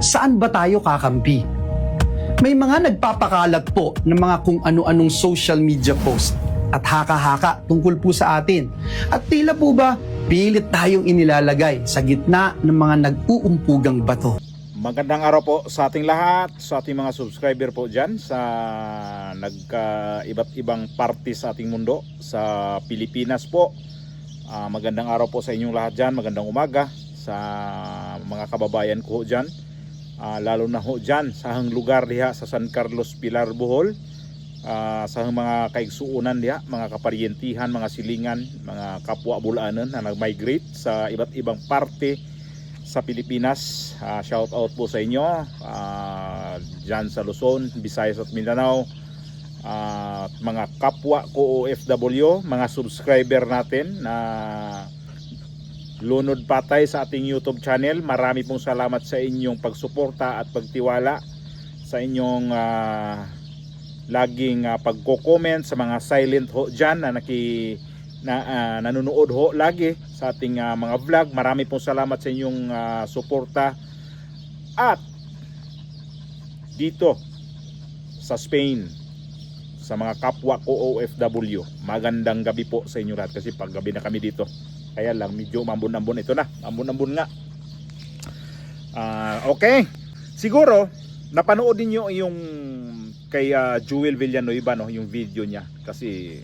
Saan ba tayo kakampi? May mga nagpapakalat po ng mga kung ano-anong social media post at haka-haka tungkol po sa atin. At tila po ba pilit tayong inilalagay sa gitna ng mga nag-uumpugang bato. Magandang araw po sa ating lahat, sa ating mga subscriber po dyan sa iba't ibang parte sa ating mundo, sa Pilipinas po. Magandang araw po sa inyong lahat dyan, magandang umaga sa mga kababayan ko dyan. Lalo na ho dyan sa hang lugar diha sa San Carlos, Pilar, Bohol. Sa mga kaigsuunan diha, mga kaparyentihan, mga silingan, mga kapwa bulanan na nag-migrate sa iba't ibang parte sa Pilipinas. Shout out po sa inyo dyan sa Luzon, Visayas at Mindanao. Mga kapwa ko OFW, mga subscriber natin na lunod patay sa ating YouTube channel. Marami pong salamat sa inyong pagsuporta at pagtiwala, sa inyong laging pagko-comment, sa mga silent ho dyan na nanonood ho lagi sa ating mga vlog. Marami pong salamat sa inyong suporta. At dito sa Spain, sa mga kapwa ko OFW, magandang gabi po sa inyo lahat, kasi paggabi na kami dito. Kaya lang medyo mambun-ambun, ito na, ambun-ambun nga. Okay, siguro napanood niyo yung kay Joel Villanueva, no, yung video niya, kasi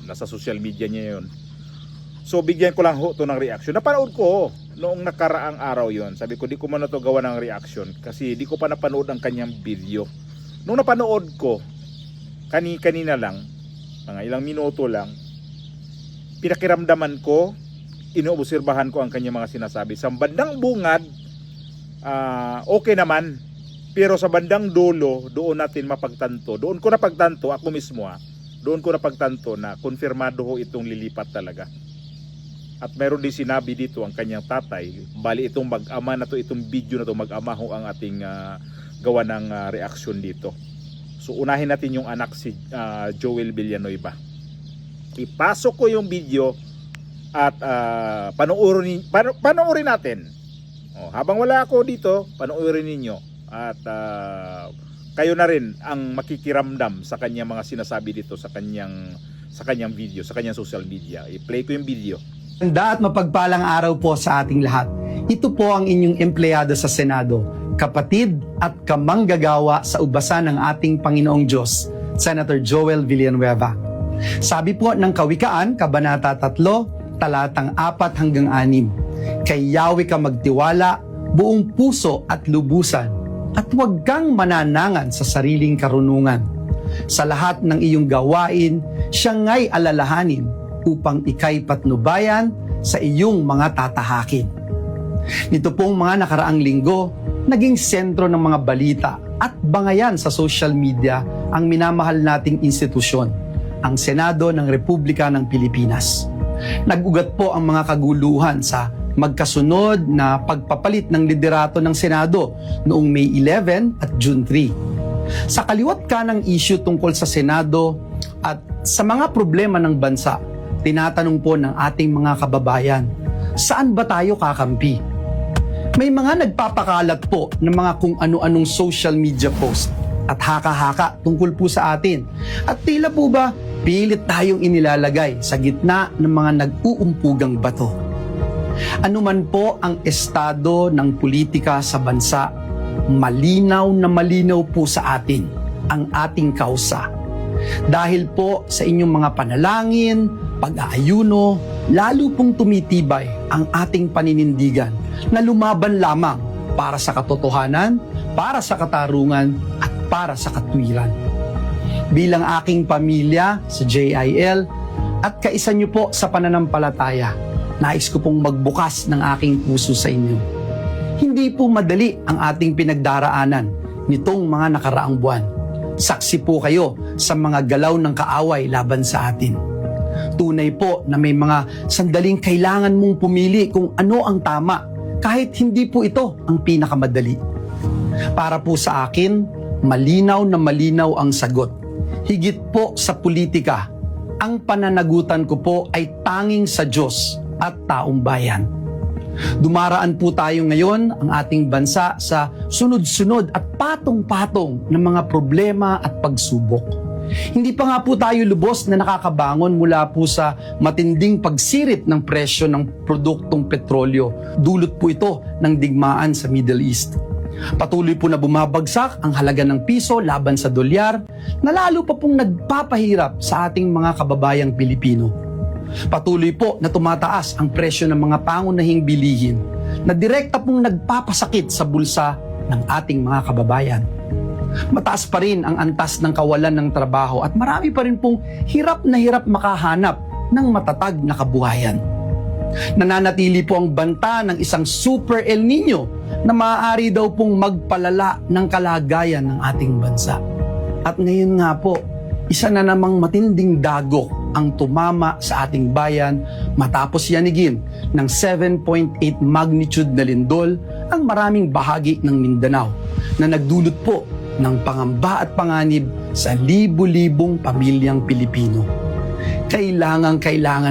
nasa social media niya yun. So bigyan ko lang ho to ng reaction. Napanood ko noong nakaraang araw yon. Sabi ko di ko man na to gawa ng reaction kasi di ko pa napanood ang kanyang video. Nung napanood ko kanina lang, mga ilang minuto lang, pinakiramdaman ko, inoobserbahan ko ang kanyang mga sinasabi. Sa bandang bungad, okay naman. Pero sa bandang dulo, doon natin mapagtanto. Doon ko napagtanto, ako mismo doon ko napagtanto na konfirmado ho itong lilipat talaga. At meron din sinabi dito ang kanyang tatay, bali itong mag-ama na to, itong video na to, mag-ama ho ang ating gawa ng reaksyon dito. So unahin natin yung anak, si Joel Villanueva. Ipasok ko yung video at panoorin natin. Habang wala ako dito, panoorin ninyo. At kayo na rin ang makikiramdam sa kanyang mga sinasabi dito sa kanyang video, sa kanyang social media. I-play ko yung video. Ganda at mapagpalang araw po sa ating lahat. Ito po ang inyong empleyado sa Senado, kapatid at kamanggagawa sa ubasan ng ating Panginoong Diyos, Senator Joel Villanueva. Sabi po ng Kawikaan, Kabanata 3, talatang 4 hanggang 6, kay Yahweh ka magtiwala, buong puso at lubusan, at huwag kang mananangan sa sariling karunungan. Sa lahat ng iyong gawain, siya nga'y alalahanin upang ika'y patnubayan sa iyong mga tatahakin. Nito pong mga nakaraang linggo, naging sentro ng mga balita at bangayan sa social media ang minamahal nating institusyon, ang Senado ng Republika ng Pilipinas. Nag-ugat po ang mga kaguluhan sa magkasunod na pagpapalit ng liderato ng Senado noong May 11 at June 3. Sa kaliwat kanang issue tungkol sa Senado at sa mga problema ng bansa, tinatanong po ng ating mga kababayan, saan ba tayo kakampi? May mga nagpapakalat po ng mga kung ano-anong social media post at haka-haka tungkol po sa atin. At tila po ba pilit tayong inilalagay sa gitna ng mga nag-uumpugang bato. Ano man po ang estado ng politika sa bansa, malinaw na malinaw po sa atin ang ating kausa. Dahil po sa inyong mga panalangin, pag-aayuno, lalo pong tumitibay ang ating paninindigan na lumaban lamang para sa katotohanan, para sa katarungan, at para sa katwiran. Bilang aking pamilya sa JIL at kaisa niyo po sa pananampalataya, nais ko pong magbukas ng aking puso sa inyo. Hindi po madali ang ating pinagdaraanan nitong mga nakaraang buwan. Saksi po kayo sa mga galaw ng kaaway laban sa atin. Tunay po na may mga sandaling kailangan mong pumili kung ano ang tama, kahit hindi po ito ang pinakamadali. Para po sa akin, malinaw na malinaw ang sagot. Higit po sa politika, ang pananagutan ko po ay tanging sa Diyos at taong bayan. Dumaraan po tayo ngayon ang ating bansa sa sunod-sunod at patong-patong ng mga problema at pagsubok. Hindi pa nga po tayo lubos na nakakabangon mula po sa matinding pagsirit ng presyo ng produktong petrolyo. Dulot po ito ng digmaan sa Middle East. Patuloy po na bumabagsak ang halaga ng piso laban sa dolyar na lalo pa pong nagpapahirap sa ating mga kababayang Pilipino. Patuloy po na tumataas ang presyo ng mga pangunahing bilihin na direkta pong nagpapasakit sa bulsa ng ating mga kababayan. Mataas pa rin ang antas ng kawalan ng trabaho at marami pa rin pong hirap na hirap makahanap ng matatag na kabuhayan. Nananatili po ang banta ng isang Super El Nino na maaari daw pong magpalala ng kalagayan ng ating bansa. At ngayon nga po, isa na namang matinding dagok ang tumama sa ating bayan matapos yanigin ng 7.8 magnitude na lindol ang maraming bahagi ng Mindanao na nagdulot po ng pangamba at panganib sa libu-libong pamilyang Pilipino. Kailangan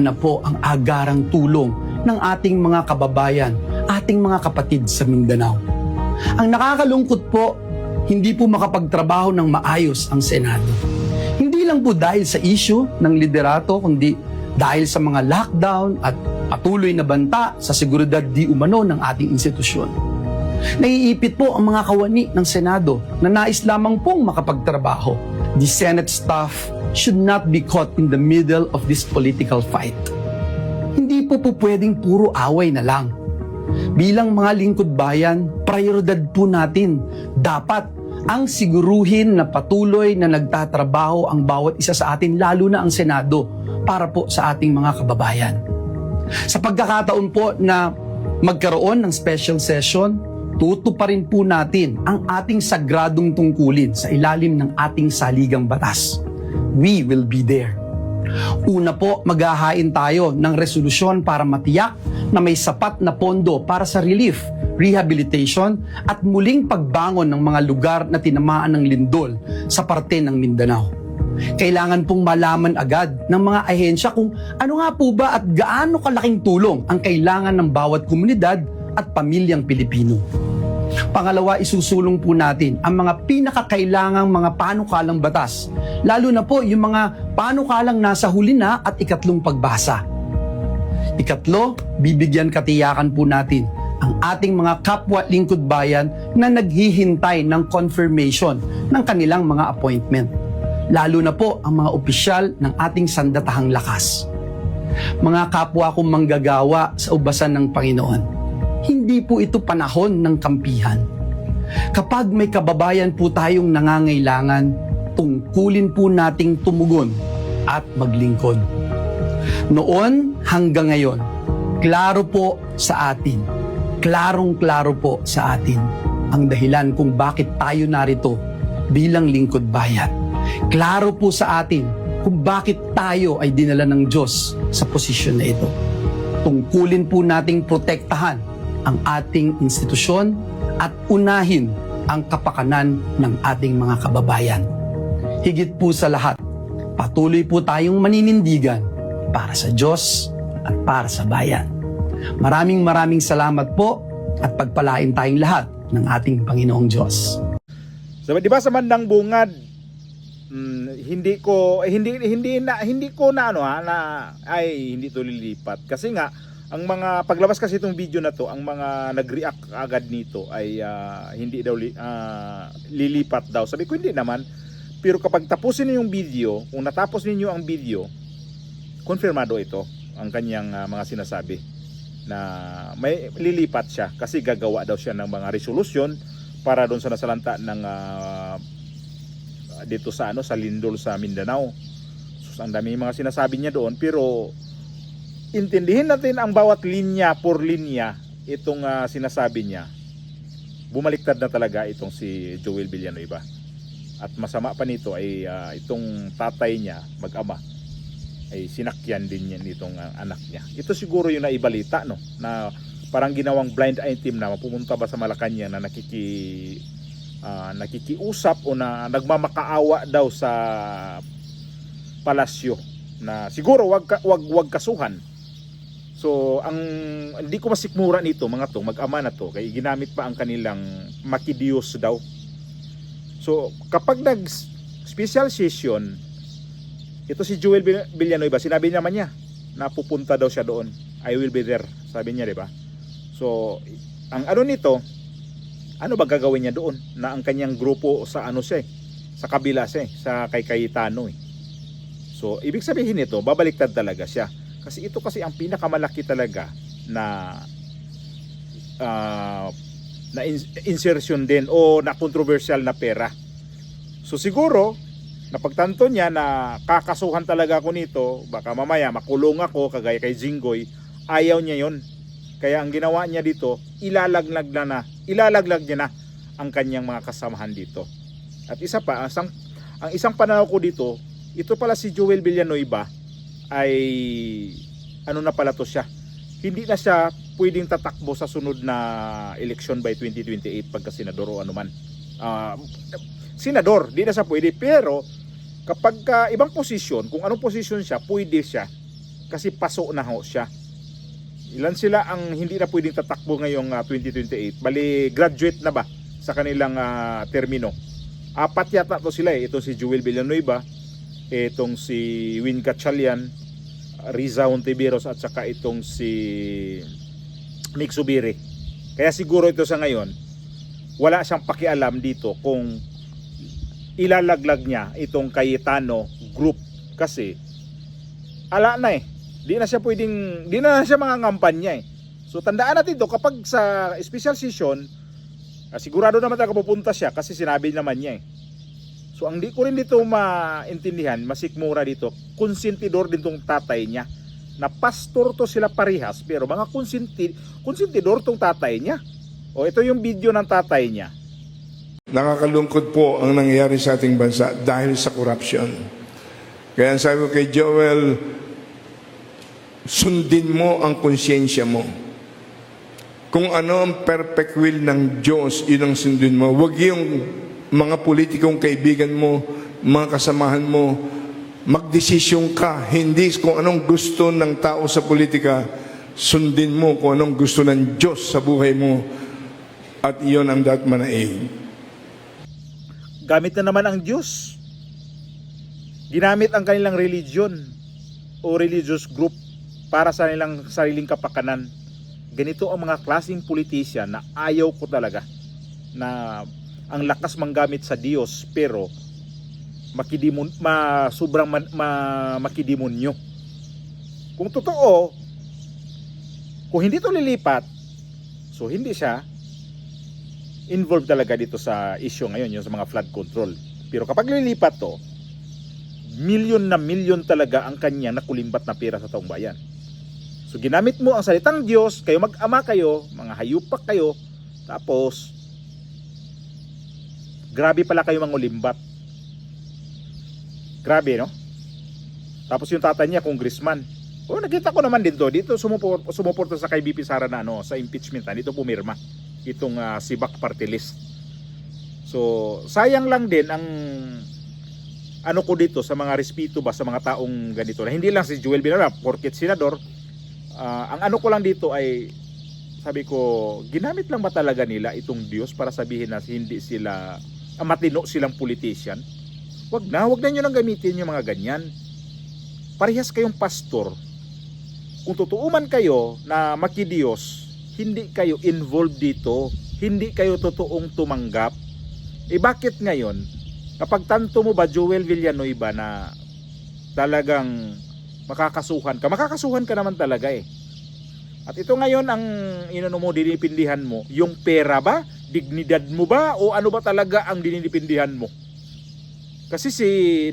na po ang agarang tulong ng ating mga kababayan, ating mga kapatid sa Mindanao. Ang nakakalungkot po, hindi po makapagtrabaho ng maayos ang Senado. Hindi lang po dahil sa issue ng liderato, kundi dahil sa mga lockdown at patuloy na banta sa seguridad di umano ng ating institusyon. Naiipit po ang mga kawani ng Senado na nais lamang pong makapagtrabaho. The Senate staff should not be caught in the middle of this political fight. Hindi po pwedeng puro away na lang. Bilang mga lingkod bayan, prioridad po natin. Dapat ang siguruhin na patuloy na nagtatrabaho ang bawat isa sa atin, lalo na ang Senado, para po sa ating mga kababayan. Sa pagkakataon po na magkaroon ng special session, tutuparin po natin ang ating sagradong tungkulin sa ilalim ng ating saligang batas. We will be there. Una po, maghahain tayo ng resolusyon para matiyak na may sapat na pondo para sa relief, rehabilitation at muling pagbangon ng mga lugar na tinamaan ng lindol sa parte ng Mindanao. Kailangan pong malaman agad ng mga ahensya kung ano nga po ba at gaano kalaking tulong ang kailangan ng bawat komunidad at pamilyang Pilipino. Pangalawa, isusulong po natin ang mga pinakakailangang mga panukalang batas, lalo na po yung mga panukalang nasa huli na at ikatlong pagbasa. Ikatlo, bibigyan katiyakan po natin ang ating mga kapwa lingkod bayan na naghihintay ng confirmation ng kanilang mga appointment, lalo na po ang mga opisyal ng ating sandatahang lakas. Mga kapwa kong manggagawa sa ubasan ng Panginoon, hindi po ito panahon ng kampihan. Kapag may kababayan po tayong nangangailangan, tungkulin po nating tumugon at maglingkod. Noon hanggang ngayon, klaro po sa atin, klarong-klaro po sa atin ang dahilan kung bakit tayo narito bilang lingkod bayan. Klaro po sa atin kung bakit tayo ay dinala ng Diyos sa posisyon na ito. Tungkulin po nating protektahan ang ating institusyon at unahin ang kapakanan ng ating mga kababayan. Higit po sa lahat, patuloy po tayong maninindigan para sa Diyos at para sa bayan. Maraming salamat po at pagpalain tayong lahat ng ating Panginoong Diyos. So, di ba sa Mandang Bungad, hindi ko hindi to lilipat kasi nga ang mga paglabas kasi itong video na to, ang mga nag-react agad nito ay hindi daw lilipat daw. Sabi ko hindi naman. Pero kapag tapusin niyo yung video, kung natapos ninyo ang video, konfirmado ito ang kanyang mga sinasabi na may lilipat siya kasi gagawa daw siya ng mga resolusyon para doon sa nasalanta ng dito sa sa lindol sa Mindanao. So, ang dami mga sinasabi niya doon, pero intindihin natin ang bawat linya por linya itong sinasabi niya. Bumaliktad na talaga itong si Joel Villanueva. At masama pa nito ay itong tatay niya, mag-ama, ay sinakyan din niya nitong anak niya. Ito siguro yung naibalita, no, na parang ginawang blind item na pumunta ba sa Malacanang na nakikiusap o na nagmamakaawa daw sa palasyo na siguro wag kasuhan. So, ang hindi ko masikmura nito mga to, mag-ama na to, kay ginamit pa ang kanilang makidiyos daw. So, kapag nag-special session, ito si Joel Villanueva, sinabi naman niya na pupunta daw siya doon. I will be there, sabi niya, di ba? So, ang ano nito, ano ba gagawin niya doon? Na ang kanyang grupo sa ano siya sa kabila siya sa kay Cayetano eh. So, ibig sabihin nito, babaliktad talaga siya. Kasi ito kasi ang pinakamalaki talaga na insertion din o na controversial na pera. So siguro napagtanto niya na kakasuhan talaga ako nito, baka mamaya makulong ako kagaya kay Jinggoy, ayaw niya yon. Kaya ang ginawa niya dito, ilalaglag niya na ang kanyang mga kasamahan dito. At isa pa, ang isang pananaw ko dito, ito pala si Joel Villanueva ay ano na pala to siya. Hindi na siya pwedeng tatakbo sa sunod na election by 2028 pagka senador o anuman. Senador, di na siya pwede. Pero kapag ibang posisyon, kung anong posisyon siya, pwede siya. Kasi paso na ho siya. Ilan sila ang hindi na pwedeng tatakbo ngayong 2028? Bali, graduate na ba sa kanilang termino? 4 yata to sila eh. Ito si Joel Villanueva, itong si Win Gatchalian, Riza Hontiveros at saka itong si Nick Zubiri. Kaya siguro ito sa ngayon, wala siyang pakialam dito kung ilalaglag niya itong Cayetano group kasi ala na eh. Di na siya mangangampanya eh. So tandaan natin to kapag sa special session, sigurado naman talaga pupunta siya kasi sinabi naman niya eh. So ang di ko rin dito maintindihan, masikmura dito, konsentidor din tong tatay niya. Na pastor to sila parehas pero mga konsentidor tong tatay niya. O ito yung video ng tatay niya. Nakakalungkot po ang nangyayari sa ating bansa dahil sa corruption. Kaya sabi ko kay Joel, sundin mo ang konsyensya mo. Kung ano ang perfect will ng Diyos, yun ang sundin mo. Huwag yung mga politikong kaibigan mo, mga kasamahan mo, magdesisyon ka, hindi kung anong gusto ng tao sa politika, sundin mo kung anong gusto ng Diyos sa buhay mo, at iyon ang dapat manaig. Gamit na naman ang Diyos. Ginamit ang kanilang religion o religious group para sa nilang sariling kapakanan. Ganito ang mga klaseng politician na ayaw ko talaga, na ang lakas manggamit sa Diyos pero sobrang makidemonyo. Kung totoo, kung hindi to lilipat, so hindi siya involved talaga dito sa issue ngayon, yung sa mga flood control. Pero kapag lilipat to, milyon na milyon talaga ang kanya nakulimbat na pera sa taong bayan. So ginamit mo ang salitang Diyos, kayo mag-ama kayo, mga hayupak kayo, tapos grabe pala kayo mangulimbat. Grabe, no? Tapos yung tatay niya, congressman. Oh, nakita ko naman din to. Dito sumuporta sa kay BP Sara na sa impeachment. Dito pumirma itong si Bac Party List. So, sayang lang din ang ano ko dito sa mga respeto ba sa mga taong ganito. Na hindi lang si Joel Villanueva, porket senador. Ang ano ko lang dito ay sabi ko, ginamit lang ba talaga nila itong Diyos para sabihin na hindi sila matino silang politician? Wag na nyo nang gamitin yung mga ganyan. Parehas kayong pastor. Kung totoo man kayo na makidiyos, hindi kayo involved dito, hindi kayo totoong tumanggap. Bakit ngayon, kapag tanto mo ba Joel Villanueva na talagang makakasuhan ka naman talaga eh. At ito ngayon ang dinipindihan mo, yung pera ba, dignidad mo ba, o ano ba talaga ang dinipindihan mo? Kasi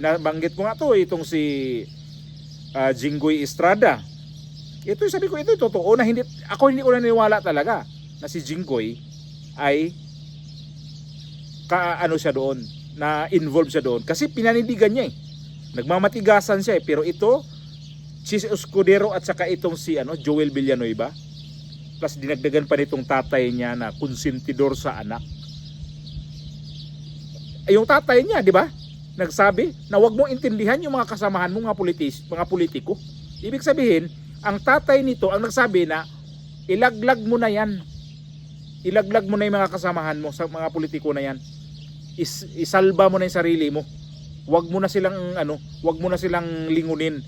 nabanggit mo nga to, itong si Jinggoy Estrada. Ito sabi ko, ito totoo na hindi ko naniniwala talaga na si Jinggoy ay siya doon, na involved siya doon. Kasi pinanindigan niya eh. Nagmamatigasan siya eh. Pero ito, si Escudero at saka itong si Joel Villanueva, plus dinagdagan pa nitong tatay niya na konsentidor sa anak. Yung tatay niya, di ba? Nagsabi na wag mo intindihan yung mga kasamahan mo, mga politiko. Ibig sabihin, Ang tatay nito ang nagsabi na ilaglag mo na yan. Ilaglag mo na yung mga kasamahan mo sa mga politiko na yan. Isalba mo na yung sarili mo. Wag mo na silang wag mo na silang lingunin.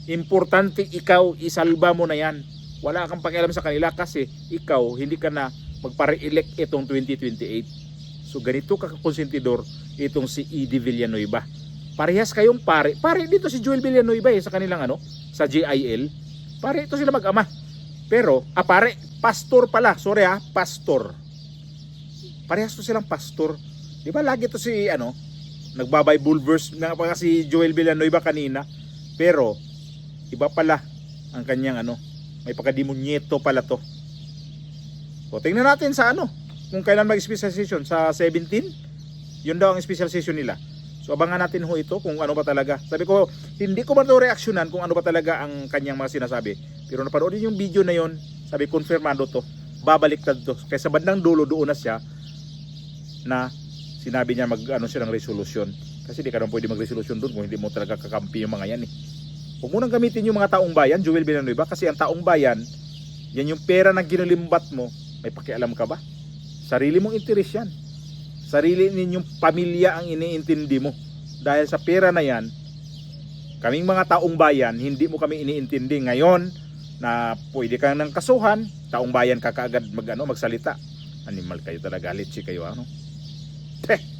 Importante ikaw, isalba mo na yan. Wala kang pakialam sa kanila kasi ikaw hindi ka na magpare-elect itong 2028. So ganito ka konsentidor itong si Eddie Villanueva. Parehas kayong pare. Pare dito si Joel Villanueva sa kanilang sa JIL. Pare ito sila mag-ama. Pero pare, pastor pala. Sorry pastor. Parehas to silang pastor. 'Di ba lagi to si nagba-Bible verse nga pa si Joel Villanueva kanina. Pero iba pala ang kanyang may pagkademonyeto pala to. So tingnan natin sa kung kailan mag-special session sa 17. Yun daw ang special session nila. So abangan natin ito kung ano ba talaga. Sabi ko, hindi ko ba ito reaksyonan kung ano ba talaga ang kanyang mga sinasabi. Pero napanood yung video na yon, sabi konfirmado to. Babaliktad to. Kaya sa bandang dulo doon na siya na sinabi niya siya ng resolution. Kasi di ka naman pwede mag-resolution doon kung hindi mo talaga kakampi yung mga yan Huwag mo nang gamitin yung mga taong bayan, Joel Villanueva, kasi ang taong bayan, yan yung pera na ginulimbat mo, may pakialam ka ba? Sarili mong interes yan. Sarili ninyong pamilya ang iniintindi mo. Dahil sa pera na yan, kaming mga taong bayan, hindi mo kami iniintindi. Ngayon, na pwede ka ng kasuhan, taong bayan ka kaagad magsalita. Animal kayo talaga, litsi kayo. Teh!